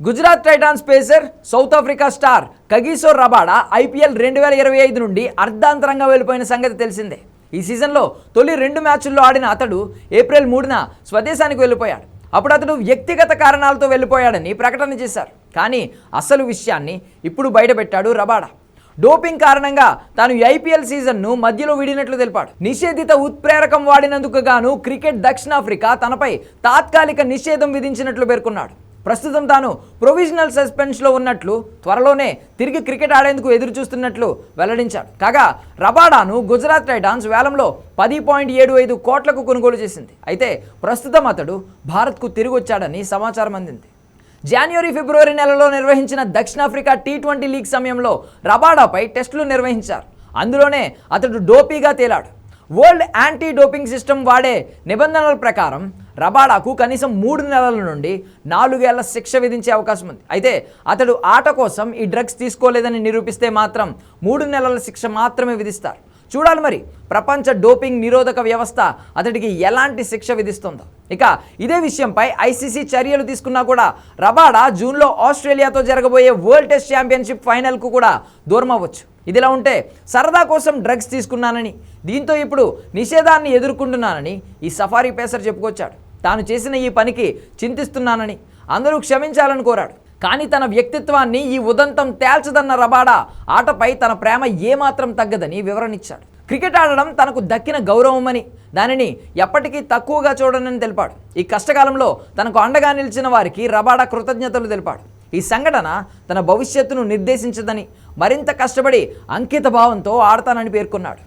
Gujarat Titans pacer south Africa star Kagiso Rabada IPL 2025 నుండి అర్ధాంతరంగా వెళ్ళిపోయిన సంగతి తెలిసిందే. ఈ సీజన్లో తొలి 2 మ్యాచ్ల్లో ఆడిన అతడు ఏప్రిల్ 3న స్వదేశానికి వెళ్ళిపోయాడు. అప్పుడు అతడు వ్యక్తిగత కారణాలతో వెళ్ళిపోయాడని ప్రకటన చేశారు. కానీ అసలు విషయాన్ని ఇప్పుడు బయటపెట్టాడు రబాడా. డోపింగ్ కారణంగా తాను ఐపీఎల్ సీజన్ను మధ్యలో విడినట్లు తెలిపాడు. నిషేధిత ఉత్ప్రేరకం వాడినందుకు గాను క్రికెట్ దక్షిణాఫ్రికా తనపై తాత్కాలిక నిషేధం విధించినట్లు పేర్కొన్నాడు. ప్రస్తుతం తాను ప్రొవిజనల్ సస్పెన్షన్లో ఉన్నట్లు, త్వరలోనే తిరిగి క్రికెట్ ఆడేందుకు ఎదురు చూస్తున్నట్లు వెల్లడించాడు. కాగా రబాడాను గుజరాత్ టైటాన్స్ వేలంలో 10.75 కోట్లకు కొనుగోలు చేసింది. అయితే ప్రస్తుతం అతడు భారత్కు తిరిగి వచ్చాడని సమాచారం అందింది. జనవరి, ఫిబ్రవరి నెలలో నిర్వహించిన దక్షిణాఫ్రికా T20 లీగ్ సమయంలో రబాడాపై టెస్టులు నిర్వహించారు. అందులోనే అతడు డోపీగా తేలాడు. వరల్డ్ యాంటీ డోపింగ్ సిస్టమ్ వాడే నిబంధనల ప్రకారం రబాడాకు కనీసం 3 నెలల నుండి 4 ఏళ్ల శిక్ష విధించే అవకాశం ఉంది. అయితే అతడు ఆట కోసం ఈ డ్రగ్స్ తీసుకోలేదని నిరూపిస్తే మాత్రం 3 నెలల శిక్ష మాత్రమే విధిస్తారు. చూడాలి మరి ప్రపంచ డోపింగ్ నిరోధక వ్యవస్థ అతడికి ఎలాంటి శిక్ష విధిస్తుందో. ఇక ఇదే విషయంపై ఐసీసీ చర్యలు తీసుకున్నా కూడా రబాడా జూన్లో ఆస్ట్రేలియాతో జరగబోయే వరల్డ్ టెస్ట్ ఛాంపియన్షిప్ ఫైనల్కు కూడా దూరం అవ్వచ్చు. ఇదిలా ఉంటే సరదా కోసం డ్రగ్స్ తీసుకున్నానని, దీంతో ఇప్పుడు నిషేధాన్ని ఎదుర్కొంటున్నానని ఈ సఫారీ పేసర్ చెప్పుకొచ్చాడు. తాను చేసిన ఈ పనికి చింతిస్తున్నానని, అందరూ క్షమించాలని కోరాడు. కానీ తన వ్యక్తిత్వాన్ని ఈ ఉదంతం తేల్చదన్న రబాడా ఆటపై తన ప్రేమ ఏమాత్రం తగ్గదని వివరణిచ్చాడు. క్రికెట్ ఆడడం తనకు దక్కిన గౌరవమని, దానిని ఎప్పటికీ తక్కువగా చూడనని తెలిపాడు. ఈ కష్టకాలంలో తనకు అండగా నిలిచిన వారికి రబాడా కృతజ్ఞతలు తెలిపాడు. ఈ సంఘటన తన భవిష్యత్తును నిర్దేశించదని, మరింత కష్టపడి అంకిత భావంతో ఆడతానని పేర్కొన్నాడు.